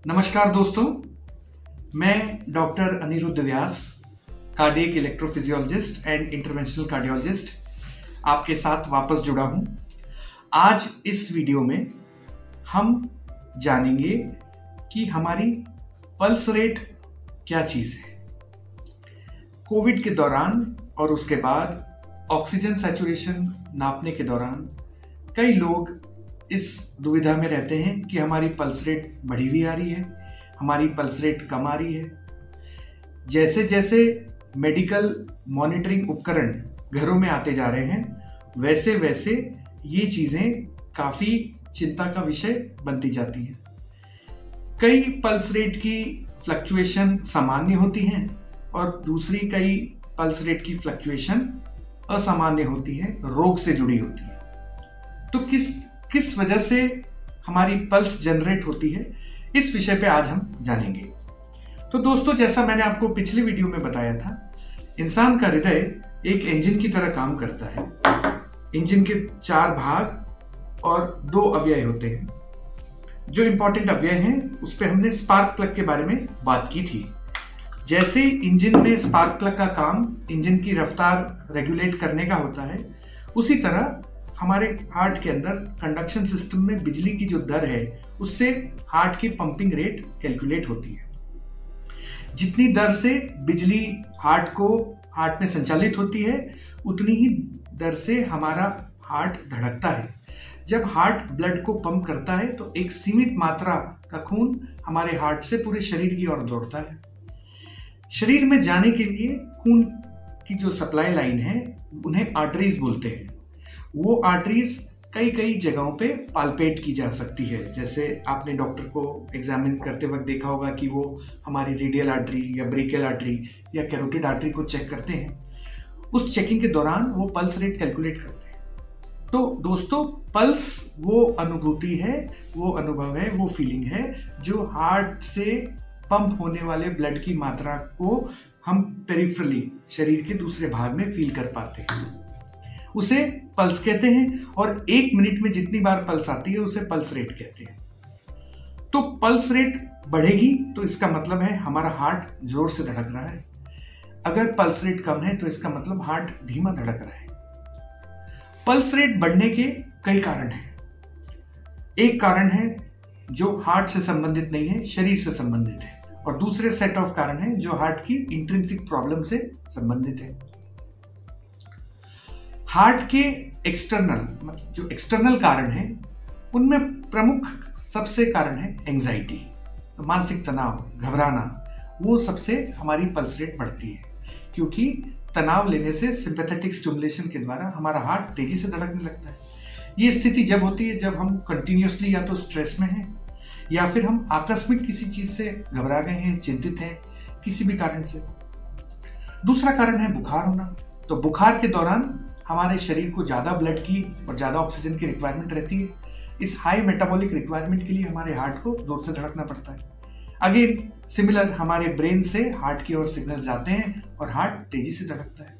नमस्कार दोस्तों, मैं doctor Anirudh Vyas, cardiac electrophysiologist and interventional cardiologist आपके साथ वापस जुड़ा हूं। आज इस वीडियो में हम जानेंगे कि हमारी पल्स रेट क्या चीज़ है। कोविड के दौरान और उसके बाद ऑक्सीजन सैचुरेशन नापने के दौरान कई लोग इस दुविधा में रहते हैं कि हमारी पल्स रेट बढ़ी हुई आ रही है, हमारी पल्स रेट कम आ रही है। जैसे जैसे मेडिकल मॉनिटरिंग उपकरण घरों में आते जा रहे हैं, वैसे वैसे ये चीज़ें काफ़ी चिंता का विषय बनती जाती हैं। कई पल्स रेट की फ्लक्चुएशन सामान्य होती हैं और दूसरी कई पल्स रेट की फ्लक्चुएशन असामान्य होती है, रोग से जुड़ी होती है। तो किस वजह से हमारी पल्स जनरेट होती है, इस विषय पे आज हम जानेंगे। तो दोस्तों, जैसा मैंने आपको पिछले वीडियो में बताया था, इंसान का हृदय एक इंजन की तरह काम करता है। इंजन के 4 भाग और 2 अवयव होते हैं। जो इंपॉर्टेंट अवयव हैं उस पर हमने स्पार्क प्लग के बारे में बात की थी। जैसे इंजन में स्पार्क प्लग का काम इंजन की रफ्तार रेगुलेट करने का होता है, उसी तरह हमारे हार्ट के अंदर कंडक्शन सिस्टम में बिजली की जो दर है, उससे हार्ट की पंपिंग रेट कैलकुलेट होती है। जितनी दर से बिजली हार्ट में संचालित होती है, उतनी ही दर से हमारा हार्ट धड़कता है। जब हार्ट ब्लड को पंप करता है तो एक सीमित मात्रा का खून हमारे हार्ट से पूरे शरीर की ओर दौड़ता है। शरीर में जाने के लिए खून की जो सप्लाई लाइन है, उन्हें आर्टरीज बोलते हैं। वो आर्टरीज कई जगहों पे पाल्पेट की जा सकती है। जैसे आपने डॉक्टर को एग्जामिन करते वक्त देखा होगा कि वो हमारी रेडियल आर्टरी या ब्रेकियल आर्टरी या कैरोटिड आर्टरी को चेक करते हैं। उस चेकिंग के दौरान वो पल्स रेट कैलकुलेट करते हैं। तो दोस्तों, पल्स वो अनुभूति है, वो अनुभव है, वो फीलिंग है जो हार्ट से पंप होने वाले ब्लड की मात्रा को हम पेरिफेरली शरीर के दूसरे भाग में फील कर पाते हैं। उसे पल्स कहते हैं और 1 मिनट में जितनी बार पल्स आती है उसे पल्स रेट कहते हैं। तो पल्स रेट बढ़ेगी तो इसका मतलब है हमारा हार्ट जोर से धड़क रहा है। अगर पल्स रेट कम है तो इसका मतलब हार्ट धीमा धड़क रहा है। पल्स रेट बढ़ने के कई कारण हैं। एक कारण है जो हार्ट से संबंधित नहीं है, शरीर से संबंधित है, और दूसरे सेट ऑफ कारण है जो हार्ट की इंट्रिंसिक प्रॉब्लम से संबंधित है। हार्ट के एक्सटर्नल कारण हैं, उनमें प्रमुख सबसे कारण है एंजाइटी, मानसिक तनाव, घबराना। वो सबसे हमारी पल्स रेट बढ़ती है, क्योंकि तनाव लेने से सिंपैथेटिक स्टिमुलेशन के द्वारा हमारा हार्ट तेजी से धड़कने लगता है। ये स्थिति जब होती है जब हम कंटिन्यूसली या तो स्ट्रेस में हैं या फिर हम आकस्मिक किसी चीज से घबरा गए हैं, चिंतित हैं किसी भी कारण से। दूसरा कारण है बुखार होना। तो बुखार के दौरान हमारे शरीर को ज़्यादा ब्लड की और ज़्यादा ऑक्सीजन की रिक्वायरमेंट रहती है। इस हाई मेटाबॉलिक रिक्वायरमेंट के लिए हमारे हार्ट को जोर से धड़कना पड़ता है। अगेन सिमिलर, हमारे ब्रेन से हार्ट की ओर सिग्नल जाते हैं और हार्ट तेजी से धड़कता है।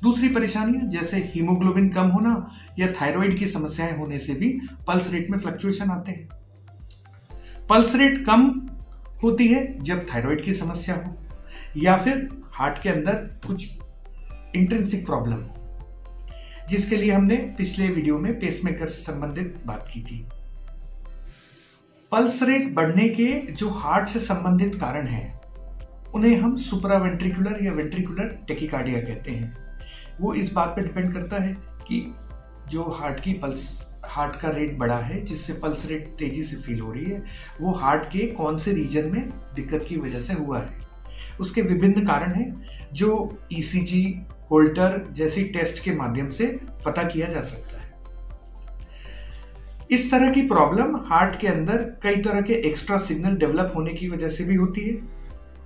दूसरी परेशानियां जैसे हीमोग्लोबिन कम होना या थायराइड की समस्याएं होने से भी पल्स रेट में फ्लक्चुएशन आते हैं। पल्स रेट कम होती है जब थायराइड की समस्या हो या फिर हार्ट के अंदर कुछ इंट्रिंसिक प्रॉब्लम हो, जिसके लिए हमने पिछले वीडियो में पेसमेकर से संबंधित बात की थी। पल्स रेट बढ़ने के जो हार्ट से संबंधित कारण हैं, उन्हें हम सुप्रावेंट्रिकुलर या वेंट्रिकुलर टेकिकार्डिया कहते हैं। वो इस बात पर डिपेंड करता है कि जो हार्ट का रेट बढ़ा है, जिससे पल्स रेट तेजी से फील हो रही है, वो हार्ट के कौन से रीजन में दिक्कत की वजह से हुआ है। उसके विभिन्न कारण हैं जो ईसीजी, होल्टर जैसी टेस्ट के माध्यम से पता किया जा सकता है। इस तरह की प्रॉब्लम हार्ट के अंदर कई तरह के एक्स्ट्रा सिग्नल डेवलप होने की वजह से भी होती है,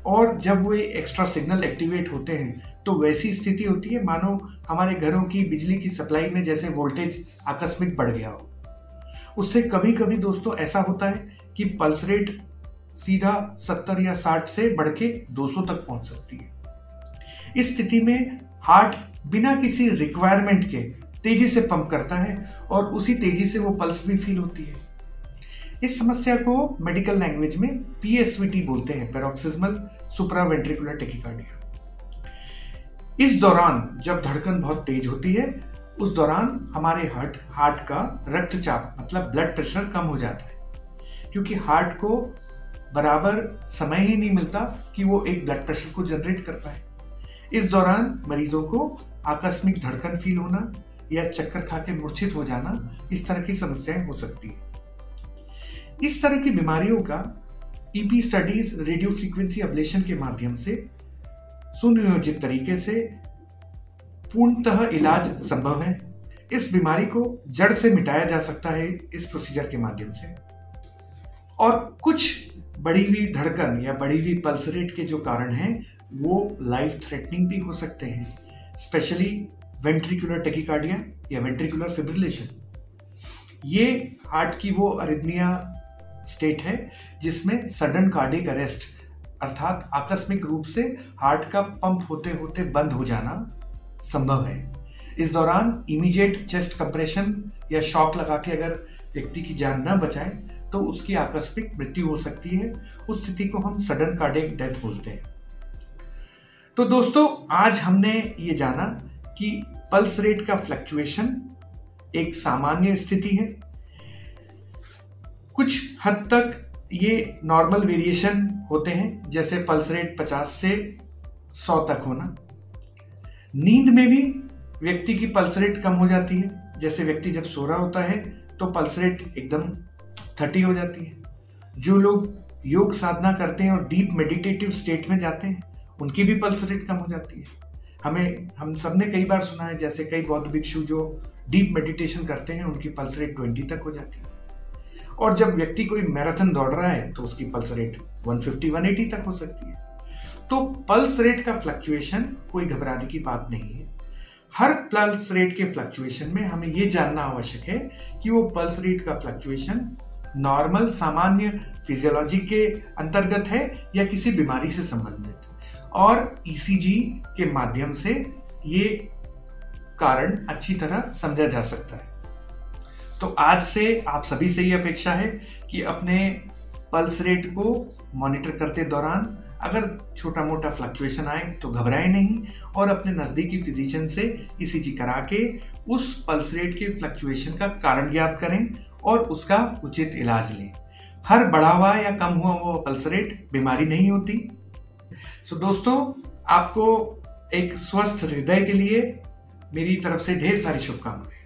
और जब वो एक्स्ट्रा सिग्नल एक्टिवेट होते हैं तो वैसी स्थिति होती है मानो हमारे घरों की बिजली की सप्लाई में जैसे वोल्टेज आकस्मिक बढ़ गया हो। उससे कभी कभी दोस्तों ऐसा होता है कि पल्स रेट सीधा 70 या 60 से बढ़ के 200 तक पहुंच सकती है। इस स्थिति में हार्ट बिना किसी रिक्वायरमेंट के तेजी से पंप करता है और उसी तेजी से वो पल्स भी फील होती है। इस समस्या को मेडिकल लैंग्वेज में PSVT बोलते हैं, पैरोक्सिस्मल सुप्रावेंट्रिकुलर टैकीकार्डिया। इस दौरान जब धड़कन बहुत तेज होती है, उस दौरान हमारे हार्ट का रक्तचाप मतलब ब्लड प्रेशर कम हो जाता है, क्योंकि हार्ट को बराबर समय ही नहीं मिलता कि वो एक ब्लड प्रेशर को जनरेट कर पाए। इस दौरान मरीजों को आकस्मिक धड़कन फील होना या चक्कर खा के मूर्छित हो जाना, इस तरह की समस्याएं हो सकती है। इस तरह की बीमारियों का EP studies radio frequency ablation के माध्यम से सुनियोजित तरीके से पूर्णतः इलाज संभव है। इस बीमारी को जड़ से मिटाया जा सकता है इस प्रोसीजर के माध्यम से। और कुछ बढ़ी हुई धड़कन या बढ़ी हुई पल्स रेट के जो कारण हैं वो लाइफ थ्रेटनिंग भी हो सकते हैं, स्पेशली वेंट्रिकुलर टैकीकार्डिया या वेंट्रिकुलर फिब्रिलेशन। ये हार्ट की वो अरिथमिया स्टेट है जिसमें सडन कार्डियक अरेस्ट अर्थात आकस्मिक रूप से हार्ट का पंप होते होते बंद हो जाना संभव है। इस दौरान इमीडिएट चेस्ट कंप्रेशन या शॉक लगा के अगर व्यक्ति की जान न बचाए तो उसकी आकस्मिक मृत्यु हो सकती है। उस स्थिति को हम सडन कार्डियक डेथ बोलते हैं। तो दोस्तों, आज हमने ये जाना कि पल्स रेट का फ्लक्चुएशन एक सामान्य स्थिति है। कुछ हद तक ये नॉर्मल वेरिएशन होते हैं, जैसे पल्स रेट 50 से 100 तक होना। नींद में भी व्यक्ति की पल्स रेट कम हो जाती है, जैसे व्यक्ति जब सो रहा होता है तो पल्स रेट एकदम 30 हो जाती है। जो लोग योग साधना करते हैं और डीप मेडिटेटिव स्टेट में जाते हैं, उनकी भी पल्स रेट कम हो जाती है। हम सबने कई बार सुना है, जैसे कई बौद्ध भिक्षु जो डीप मेडिटेशन करते हैं उनकी पल्स रेट 20 तक हो जाती है। और जब व्यक्ति कोई मैराथन दौड़ रहा है तो उसकी पल्स रेट 150-180 तक हो सकती है। तो पल्स रेट का फ्लक्चुएशन कोई घबराने की बात नहीं है। हर पल्स रेट के फ्लक्चुएशन में हमें यह जानना आवश्यक है कि वो पल्स रेट का फ्लक्चुएशन नॉर्मल सामान्य फिजियोलॉजी के अंतर्गत है या किसी बीमारी से संबंधित, और ECG के माध्यम से ये कारण अच्छी तरह समझा जा सकता है। तो आज से आप सभी से ये अपेक्षा है कि अपने पल्स रेट को मॉनिटर करते दौरान अगर छोटा मोटा फ्लक्चुएशन आए तो घबराएं नहीं, और अपने नज़दीकी फिजिशियन से ECG करा के उस पल्स रेट के फ्लक्चुएशन का कारण ज्ञात करें और उसका उचित इलाज लें। हर बढ़ा हुआ या कम हुआ वो पल्स रेट बीमारी नहीं होती। सो दोस्तों, आपको एक स्वस्थ हृदय के लिए मेरी तरफ से ढेर सारी शुभकामनाएं।